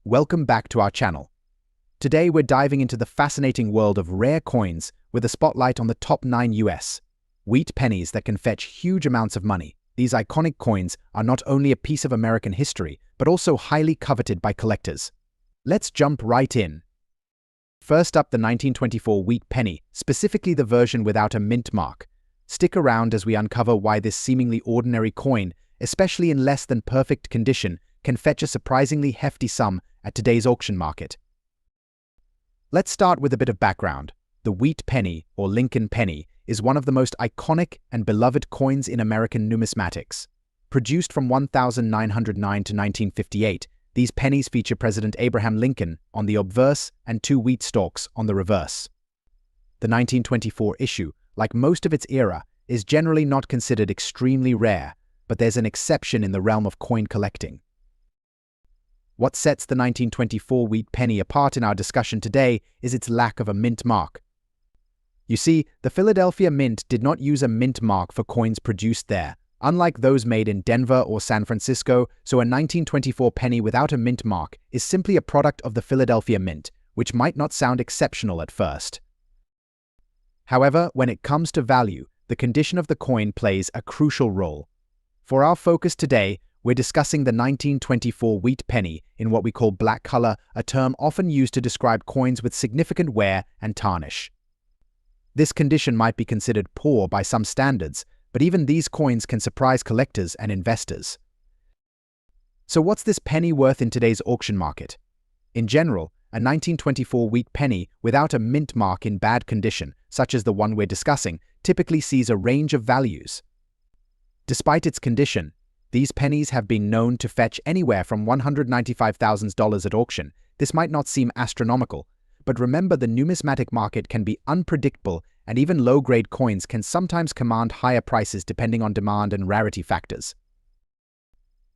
Welcome back to our channel. Today we're diving into the fascinating world of rare coins with a spotlight on the top 9 US wheat pennies that can fetch huge amounts of money. These iconic coins are not only a piece of American history, but also highly coveted by collectors. Let's jump right in. First up, the 1924 Wheat Pennie, specifically the version without a mint mark. Stick around as we uncover why this seemingly ordinary coin, especially in less than perfect condition, can fetch a surprisingly hefty sum at today's auction market. Let's start with a bit of background. The Wheat Pennie, or Lincoln penny, is one of the most iconic and beloved coins in American numismatics. Produced from 1909 to 1958, these pennies feature President Abraham Lincoln on the obverse and 2 wheat stalks on the reverse. The 1924 issue, like most of its era, is generally not considered extremely rare, but there's an exception in the realm of coin collecting. What sets the 1924 Wheat Pennie apart in our discussion today is its lack of a mint mark. You see, the Philadelphia Mint did not use a mint mark for coins produced there, unlike those made in Denver or San Francisco, so a 1924 penny without a mint mark is simply a product of the Philadelphia Mint, which might not sound exceptional at first. However, when it comes to value, the condition of the coin plays a crucial role. For our focus today, we're discussing the 1924 Wheat Pennie in what we call black color, a term often used to describe coins with significant wear and tarnish. This condition might be considered poor by some standards, but even these coins can surprise collectors and investors. So what's this penny worth in today's auction market? In general, a 1924 Wheat Pennie without a mint mark in bad condition, such as the one we're discussing, typically sees a range of values. Despite its condition, these pennies have been known to fetch anywhere from $195,000 at auction. This might not seem astronomical, but remember, the numismatic market can be unpredictable, and even low-grade coins can sometimes command higher prices depending on demand and rarity factors.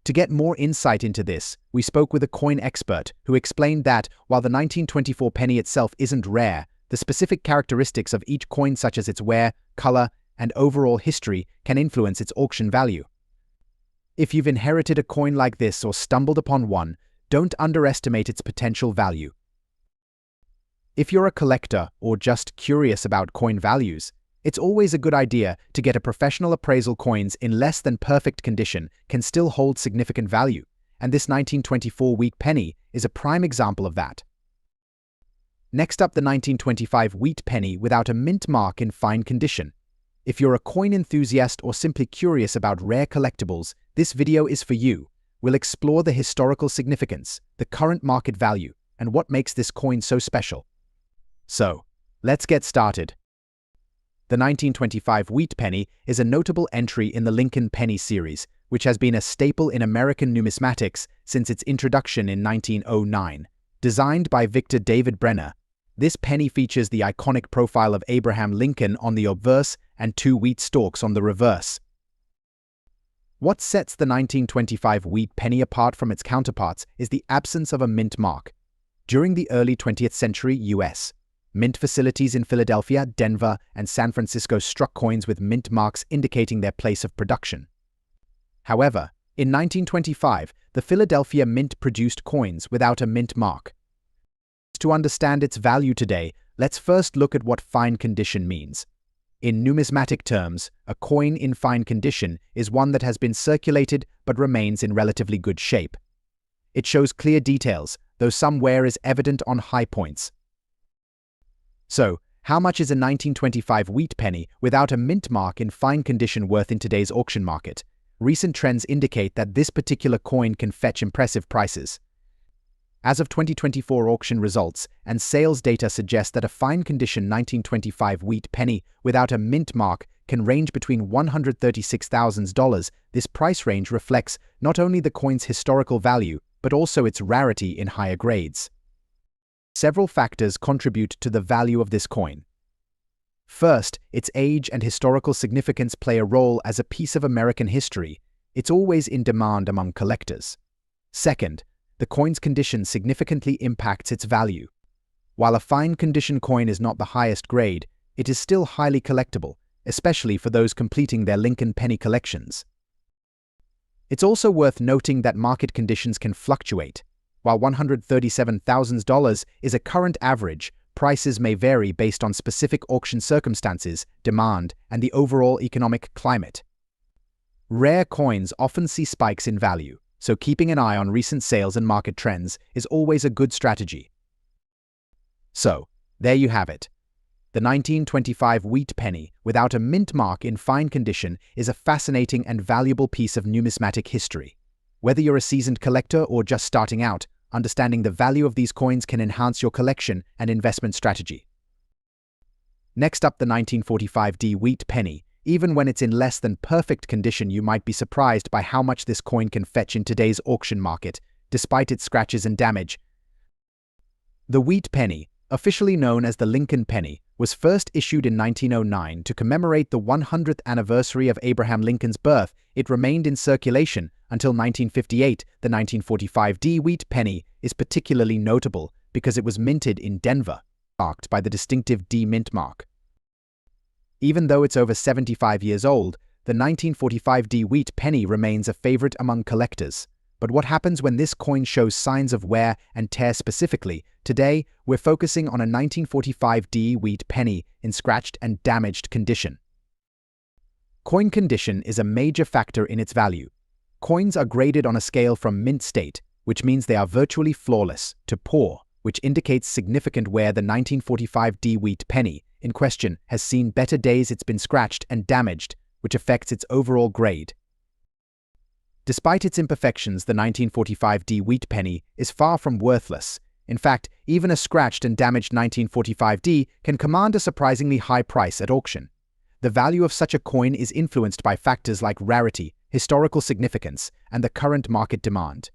To get more insight into this, we spoke with a coin expert who explained that while the 1924 penny itself isn't rare, the specific characteristics of each coin, such as its wear, color, and overall history, can influence its auction value. If you've inherited a coin like this or stumbled upon one, don't underestimate its potential value. If you're a collector or just curious about coin values, it's always a good idea to get a professional appraisal. Coins in less than perfect condition can still hold significant value, and this 1924 Wheat Pennie is a prime example of that. Next up, the 1925 Wheat Pennie without a mint mark in fine condition. If you're a coin enthusiast or simply curious about rare collectibles, this video is for you. We'll explore the historical significance, the current market value, and what makes this coin so special. So, let's get started. The 1925 Wheat Pennie is a notable entry in the Lincoln penny series, which has been a staple in American numismatics since its introduction in 1909. Designed by Victor David Brenner, this penny features the iconic profile of Abraham Lincoln on the obverse and 2 wheat stalks on the reverse. What sets the 1925 Wheat Pennie apart from its counterparts is the absence of a mint mark. During the early 20th century US, mint facilities in Philadelphia, Denver, and San Francisco struck coins with mint marks indicating their place of production. However, in 1925, the Philadelphia Mint produced coins without a mint mark. To understand its value today, let's first look at what fine condition means. In numismatic terms, a coin in fine condition is one that has been circulated but remains in relatively good shape. It shows clear details, though some wear is evident on high points. So, how much is a 1925 Wheat Pennie without a mint mark in fine condition worth in today's auction market? Recent trends indicate that this particular coin can fetch impressive prices. As of 2024 auction results and sales data suggest that a fine condition 1925 Wheat Pennie without a mint mark can range between $136,000. This price range reflects not only the coin's historical value, but also its rarity in higher grades. Several factors contribute to the value of this coin. First, its age and historical significance play a role. As a piece of American history, it's always in demand among collectors. Second, the coin's condition significantly impacts its value. While a fine condition coin is not the highest grade, it is still highly collectible, especially for those completing their Lincoln penny collections. It's also worth noting that market conditions can fluctuate. While $137,000 is a current average, prices may vary based on specific auction circumstances, demand, and the overall economic climate. Rare coins often see spikes in value, so keeping an eye on recent sales and market trends is always a good strategy. So, there you have it. The 1925 Wheat Pennie, without a mint mark in fine condition, is a fascinating and valuable piece of numismatic history. Whether you're a seasoned collector or just starting out, understanding the value of these coins can enhance your collection and investment strategy. Next up, the 1945 Wheat Pennie. Even when it's in less than perfect condition, you might be surprised by how much this coin can fetch in today's auction market, despite its scratches and damage. The Wheat Pennie, officially known as the Lincoln Penny, was first issued in 1909 to commemorate the 100th anniversary of Abraham Lincoln's birth. It remained in circulation until 1958. The 1945 Wheat Pennie is particularly notable because it was minted in Denver, marked by the distinctive D Mintmark. Even though it's over 75 years old, the 1945 Wheat Pennie remains a favorite among collectors. But what happens when this coin shows signs of wear and tear specifically? Today, we're focusing on a 1945 Wheat Pennie in scratched and damaged condition. Coin condition is a major factor in its value. Coins are graded on a scale from mint state, which means they are virtually flawless, to poor, which indicates significant wear. The 1945 Wheat Pennie in question has seen better days. It's been scratched and damaged, which affects its overall grade. Despite its imperfections, the 1945 Wheat Pennie is far from worthless. In fact, even a scratched and damaged 1945 can command a surprisingly high price at auction. The value of such a coin is influenced by factors like rarity, historical significance, and the current market demand.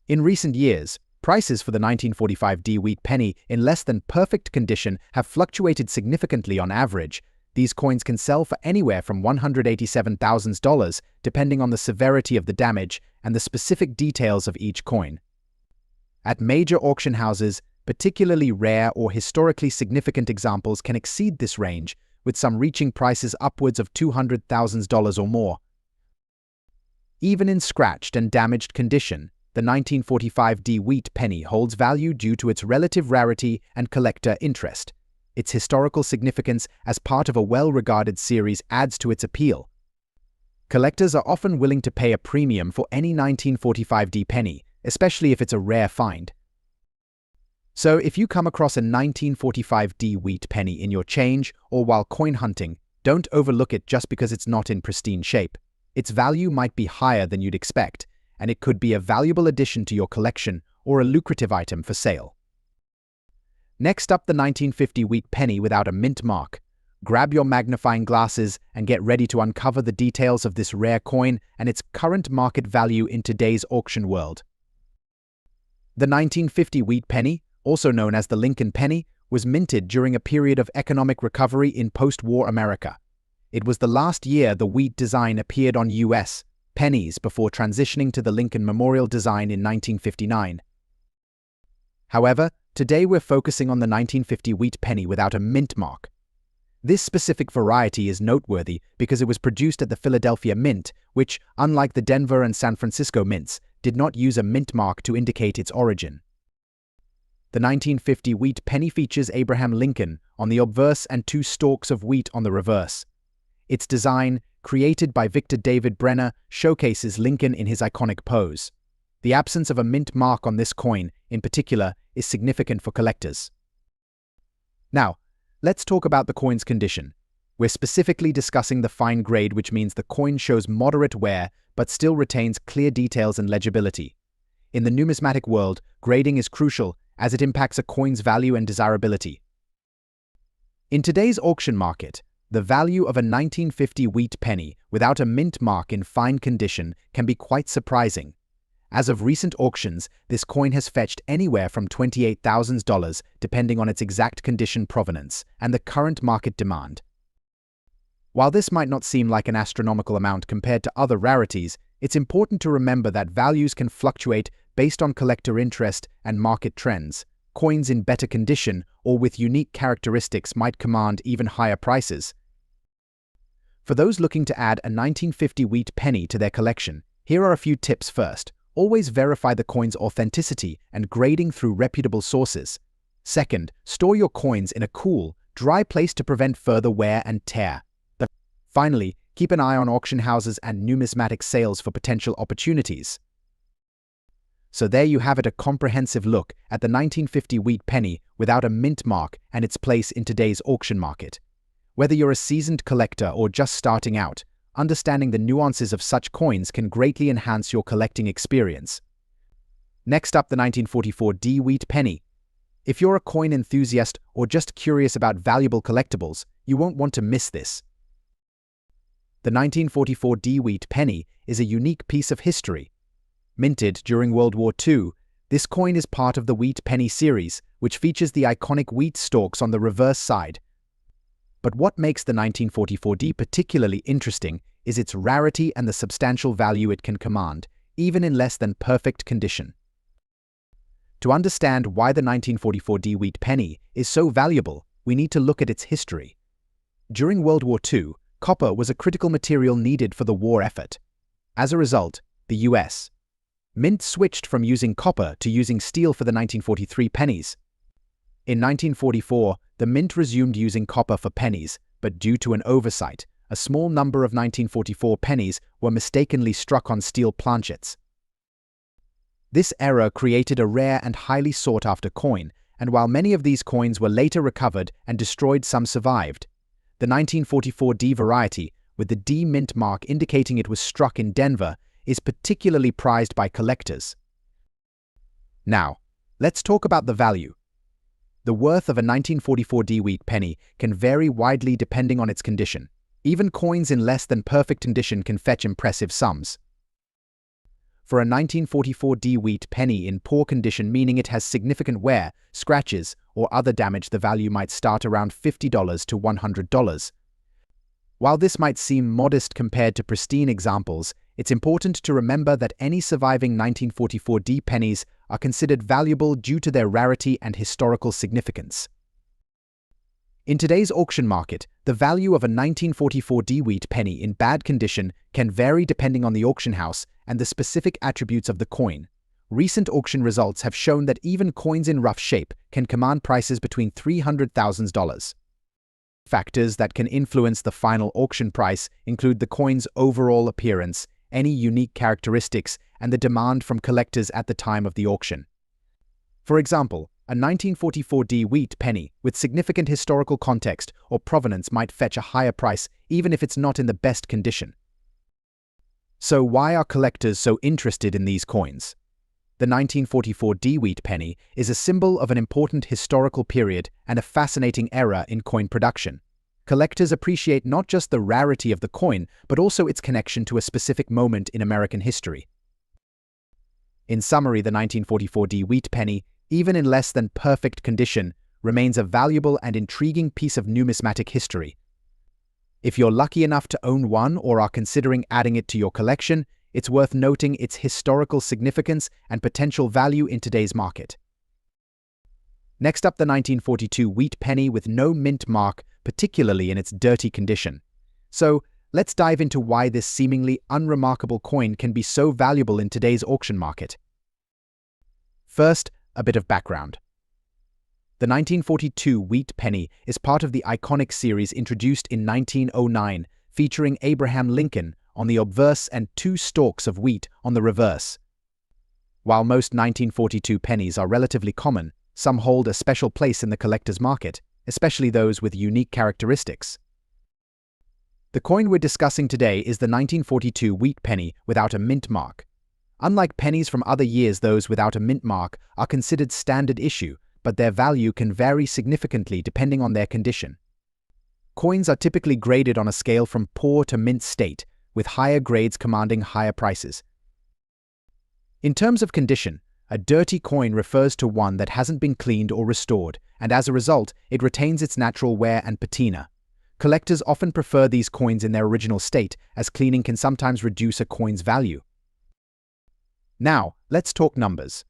In recent years, prices for the 1945 Wheat Pennie in less than perfect condition have fluctuated significantly. On average, these coins can sell for anywhere from $187,000, depending on the severity of the damage and the specific details of each coin. At major auction houses, particularly rare or historically significant examples can exceed this range, with some reaching prices upwards of $200,000 or more. Even in scratched and damaged condition, the 1945 Wheat Pennie holds value due to its relative rarity and collector interest. Its historical significance as part of a well-regarded series adds to its appeal. Collectors are often willing to pay a premium for any 1945 penny, especially if it's a rare find. So if you come across a 1945 Wheat Pennie in your change or while coin hunting, don't overlook it just because it's not in pristine shape. Its value might be higher than you'd expect, and it could be a valuable addition to your collection or a lucrative item for sale. Next up, the 1950 Wheat Pennie without a mint mark. Grab your magnifying glasses and get ready to uncover the details of this rare coin and its current market value in today's auction world. The 1950 Wheat Pennie, also known as the Lincoln Penny, was minted during a period of economic recovery in post-war America. It was the last year the wheat design appeared on U.S. pennies before transitioning to the Lincoln Memorial design in 1959. However, today we're focusing on the 1950 Wheat Pennie without a mint mark. This specific variety is noteworthy because it was produced at the Philadelphia Mint, which, unlike the Denver and San Francisco mints, did not use a mint mark to indicate its origin. The 1950 Wheat Pennie features Abraham Lincoln on the obverse and two stalks of wheat on the reverse. Its design, created by Victor David Brenner, showcases Lincoln in his iconic pose. The absence of a mint mark on this coin, in particular, is significant for collectors. Now, let's talk about the coin's condition. We're specifically discussing the fine grade, which means the coin shows moderate wear but still retains clear details and legibility. In the numismatic world, grading is crucial as it impacts a coin's value and desirability. In today's auction market, the value of a 1950 Wheat Pennie without a mint mark in fine condition can be quite surprising. As of recent auctions, this coin has fetched anywhere from $28,000 depending on its exact condition, provenance, and the current market demand. While this might not seem like an astronomical amount compared to other rarities, it's important to remember that values can fluctuate based on collector interest and market trends. Coins in better condition or with unique characteristics might command even higher prices. For those looking to add a 1950 Wheat Pennie to their collection, here are a few tips. First, always verify the coin's authenticity and grading through reputable sources. Second, store your coins in a cool, dry place to prevent further wear and tear. Finally, keep an eye on auction houses and numismatic sales for potential opportunities. So there you have it, a comprehensive look at the 1950 Wheat Penny without a mint mark and its place in today's auction market. Whether you're a seasoned collector or just starting out, understanding the nuances of such coins can greatly enhance your collecting experience. Next up, the 1944 Wheat Penny. If you're a coin enthusiast or just curious about valuable collectibles, you won't want to miss this. The 1944 Wheat Penny is a unique piece of history. Minted during World War II, this coin is part of the Wheat Pennie series, which features the iconic wheat stalks on the reverse side. But what makes the 1944 particularly interesting is its rarity and the substantial value it can command, even in less than perfect condition. To understand why the 1944 Wheat Penny is so valuable, we need to look at its history. During World War II, copper was a critical material needed for the war effort. As a result, the U.S. Mint switched from using copper to using steel for the 1943 pennies. In 1944, the Mint resumed using copper for pennies, but due to an oversight, a small number of 1944 pennies were mistakenly struck on steel planchets. This error created a rare and highly sought-after coin, and while many of these coins were later recovered and destroyed, some survived. The 1944 variety, with the D mint mark indicating it was struck in Denver, is particularly prized by collectors. Now, let's talk about the value. The worth of a 1944 Wheat Penny can vary widely depending on its condition. Even coins in less than perfect condition can fetch impressive sums. For a 1944 Wheat Penny in poor condition, meaning it has significant wear, scratches, or other damage, the value might start around $50 to $100. While this might seem modest compared to pristine examples, it's important to remember that any surviving 1944 pennies are considered valuable due to their rarity and historical significance. In today's auction market, the value of a 1944 Wheat Penny in bad condition can vary depending on the auction house and the specific attributes of the coin. Recent auction results have shown that even coins in rough shape can command prices between $300,000. Factors that can influence the final auction price include the coin's overall appearance, any unique characteristics, and the demand from collectors at the time of the auction. For example, a 1944 Wheat Penny with significant historical context or provenance might fetch a higher price even if it's not in the best condition. So why are collectors so interested in these coins? The 1944 Wheat Penny is a symbol of an important historical period and a fascinating era in coin production. Collectors appreciate not just the rarity of the coin, but also its connection to a specific moment in American history. In summary, the 1944 Wheat Penny, even in less than perfect condition, remains a valuable and intriguing piece of numismatic history. If you're lucky enough to own one or are considering adding it to your collection, it's worth noting its historical significance and potential value in today's market. Next up, the 1942 Wheat Penny with no mint mark, particularly in its dirty condition. So, let's dive into why this seemingly unremarkable coin can be so valuable in today's auction market. First, a bit of background. The 1942 Wheat Penny is part of the iconic series introduced in 1909, featuring Abraham Lincoln on the obverse and two stalks of wheat on the reverse. While most 1942 pennies are relatively common, some hold a special place in the collector's market, especially those with unique characteristics. The coin we're discussing today is the 1942 Wheat Penny without a mint mark. Unlike pennies from other years, those without a mint mark are considered standard issue, but their value can vary significantly depending on their condition. Coins are typically graded on a scale from poor to mint state, with higher grades commanding higher prices. In terms of condition, a dirty coin refers to one that hasn't been cleaned or restored, and as a result, it retains its natural wear and patina. Collectors often prefer these coins in their original state, as cleaning can sometimes reduce a coin's value. Now, let's talk numbers.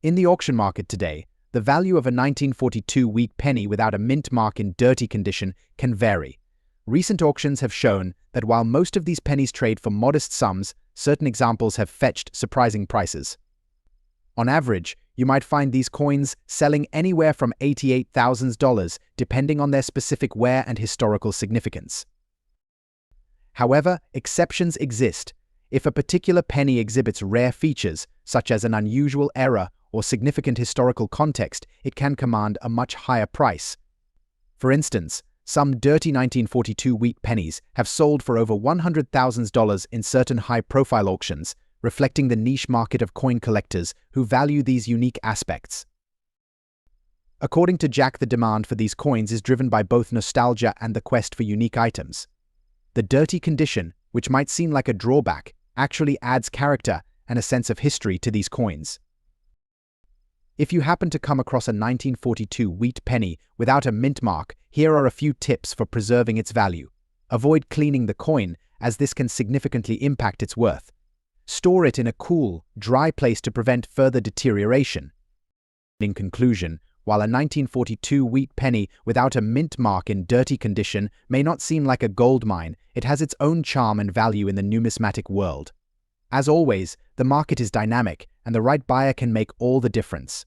In the auction market today, the value of a 1942 Wheat Penny without a mint mark in dirty condition can vary. Recent auctions have shown that while most of these pennies trade for modest sums, certain examples have fetched surprising prices. On average, you might find these coins selling anywhere from $88,000 depending on their specific wear and historical significance. However, exceptions exist. If a particular penny exhibits rare features, such as an unusual error or significant historical context, it can command a much higher price. For instance, some dirty 1942 wheat pennies have sold for over $100,000 in certain high-profile auctions, reflecting the niche market of coin collectors who value these unique aspects. According to Jack, the demand for these coins is driven by both nostalgia and the quest for unique items. The dirty condition, which might seem like a drawback, actually adds character and a sense of history to these coins. If you happen to come across a 1942 wheat penny without a mint mark, here are a few tips for preserving its value. Avoid cleaning the coin, as this can significantly impact its worth. Store it in a cool, dry place to prevent further deterioration. In conclusion, while a 1942 wheat penny without a mint mark in dirty condition may not seem like a gold mine, it has its own charm and value in the numismatic world. As always, the market is dynamic, and the right buyer can make all the difference.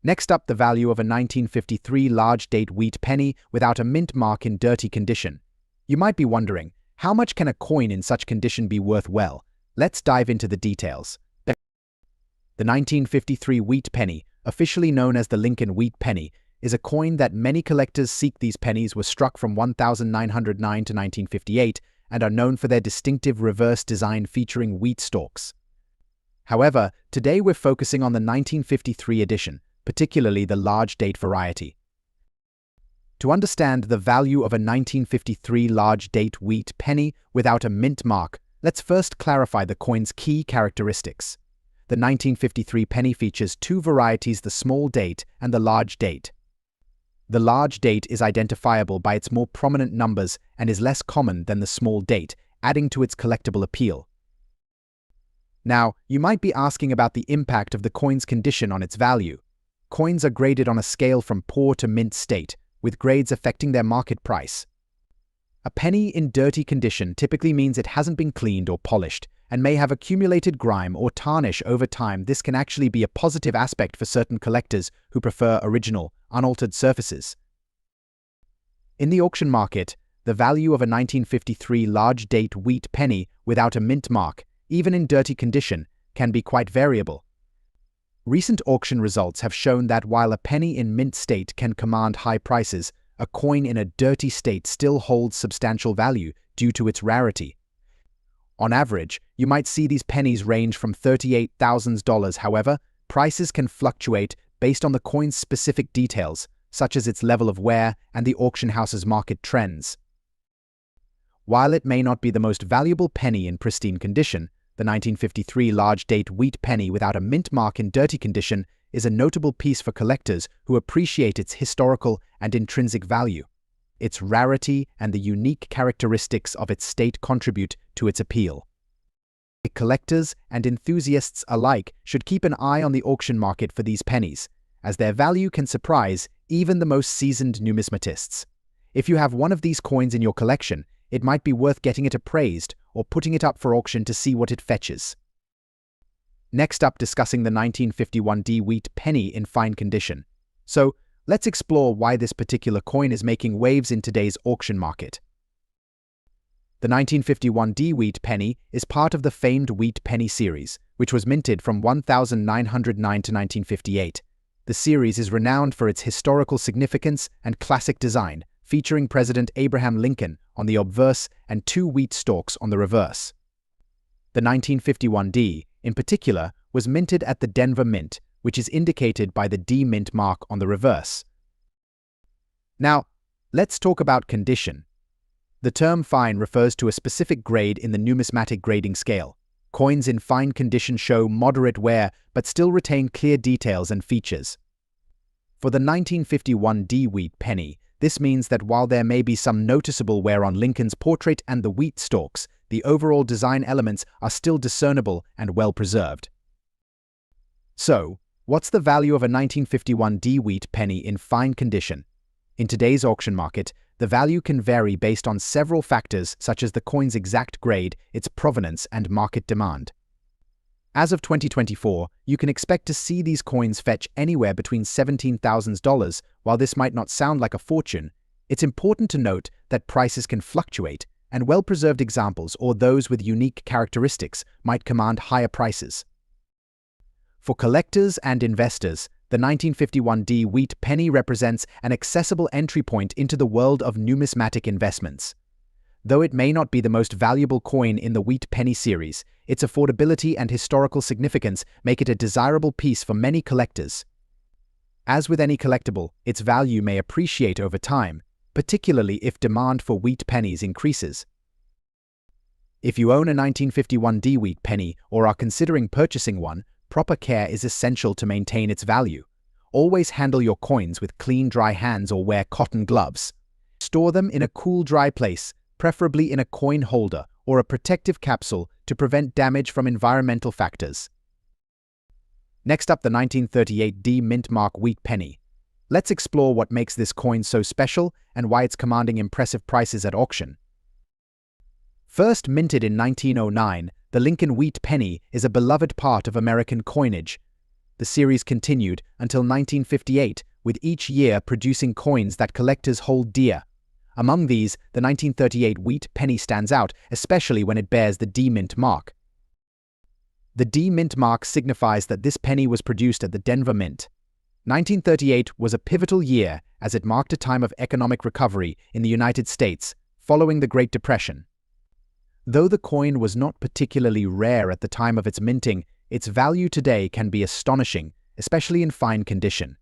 Next up, the value of a 1953 large-date wheat penny without a mint mark in dirty condition. You might be wondering, how much can a coin in such condition be worth? Well, let's dive into the details. The 1953 wheat penny, officially known as the Lincoln Wheat Penny, is a coin that many collectors seek. These pennies were struck from 1909 to 1958 and are known for their distinctive reverse design featuring wheat stalks. However, today we're focusing on the 1953 edition, particularly the large-date variety. To understand the value of a 1953 large-date wheat penny without a mint mark, let's first clarify the coin's key characteristics. The 1953 penny features two varieties, the small date and the large date. The large date is identifiable by its more prominent numbers and is less common than the small date, adding to its collectible appeal. Now, you might be asking about the impact of the coin's condition on its value. Coins are graded on a scale from poor to mint state, with grades affecting their market price. A penny in dirty condition typically means it hasn't been cleaned or polished, and may have accumulated grime or tarnish over time. This can actually be a positive aspect for certain collectors who prefer original, unaltered surfaces. In the auction market, the value of a 1953 large-date wheat penny without a mint mark, even in dirty condition, can be quite variable. Recent auction results have shown that while a penny in mint state can command high prices, a coin in a dirty state still holds substantial value due to its rarity. On average, you might see these pennies range from $38,000. However, prices can fluctuate based on the coin's specific details, such as its level of wear and the auction house's market trends. While it may not be the most valuable penny in pristine condition, the 1953 large-date wheat penny without a mint mark in dirty condition is a notable piece for collectors who appreciate its historical and intrinsic value. Its rarity and the unique characteristics of its state contribute to its appeal. Collectors and enthusiasts alike should keep an eye on the auction market for these pennies, as their value can surprise even the most seasoned numismatists. If you have one of these coins in your collection, it might be worth getting it appraised or putting it up for auction to see what it fetches. Next up, discussing the 1951 wheat penny in fine condition. So, let's explore why this particular coin is making waves in today's auction market. The 1951 wheat penny is part of the famed Wheat Pennie series, which was minted from 1909 to 1958. The series is renowned for its historical significance and classic design, featuring President Abraham Lincoln on the obverse and two wheat stalks on the reverse. The 1951 D, in particular, was minted at the Denver Mint, which is indicated by the D mint mark on the reverse. Now, let's talk about condition. The term fine refers to a specific grade in the numismatic grading scale. Coins in fine condition show moderate wear but still retain clear details and features. For the 1951 wheat penny, this means that while there may be some noticeable wear on Lincoln's portrait and the wheat stalks, the overall design elements are still discernible and well preserved. So, what's the value of a 1951 wheat penny in fine condition? In today's auction market, the value can vary based on several factors such as the coin's exact grade, its provenance, and market demand. As of 2024, you can expect to see these coins fetch anywhere between $17,000. While this might not sound like a fortune, it's important to note that prices can fluctuate, and well-preserved examples or those with unique characteristics might command higher prices. For collectors and investors, the 1951D Wheat Pennie represents an accessible entry point into the world of numismatic investments. Though it may not be the most valuable coin in the Wheat Pennie series, its affordability and historical significance make it a desirable piece for many collectors. As with any collectible, its value may appreciate over time, particularly if demand for wheat pennies increases. If you own a 1951D Wheat Pennie or are considering purchasing one, proper care is essential to maintain its value. Always handle your coins with clean, dry hands or wear cotton gloves. Store them in a cool, dry place, preferably in a coin holder or a protective capsule to prevent damage from environmental factors. Next up, the 1938D Mintmark Wheat Pennie. Let's explore what makes this coin so special and why it's commanding impressive prices at auction. First minted in 1909, the Lincoln Wheat Pennie is a beloved part of American coinage. The series continued until 1958, with each year producing coins that collectors hold dear. Among these, the 1938 Wheat Pennie stands out, especially when it bears the D Mint mark. The D Mint mark signifies that this penny was produced at the Denver Mint. 1938 was a pivotal year as it marked a time of economic recovery in the United States following the Great Depression. Though the coin was not particularly rare at the time of its minting, its value today can be astonishing, especially in fine condition.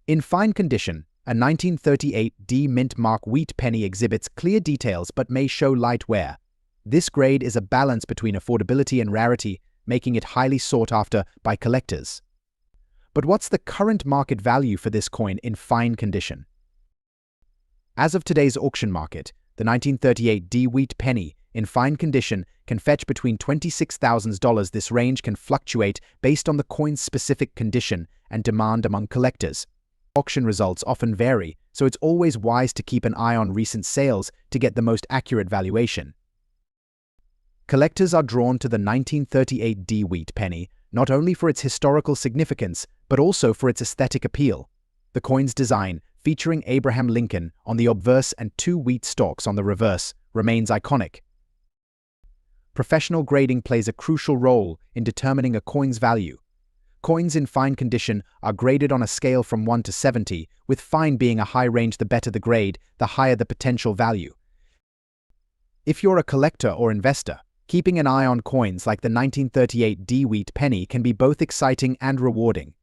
In fine condition, a 1938 D Mintmark Wheat Pennie exhibits clear details but may show light wear. This grade is a balance between affordability and rarity, making it highly sought after by collectors. But what's the current market value for this coin in fine condition? As of today's auction market, the 1938 D Wheat Pennie in fine condition can fetch between $26,000. This range can fluctuate based on the coin's specific condition and demand among collectors. Auction results often vary, so it's always wise to keep an eye on recent sales to get the most accurate valuation. Collectors are drawn to the 1938 D Wheat Pennie not only for its historical significance, but also for its aesthetic appeal. The coin's design, featuring Abraham Lincoln on the obverse and two wheat stalks on the reverse, remains iconic. Professional grading plays a crucial role in determining a coin's value. Coins in fine condition are graded on a scale from 1 to 70, with fine being a high range. The better the grade, the higher the potential value. If you're a collector or investor, keeping an eye on coins like the 1938 D Wheat Pennie can be both exciting and rewarding.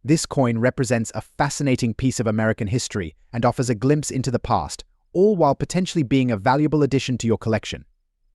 This coin represents a fascinating piece of American history and offers a glimpse into the past, all while potentially being a valuable addition to your collection.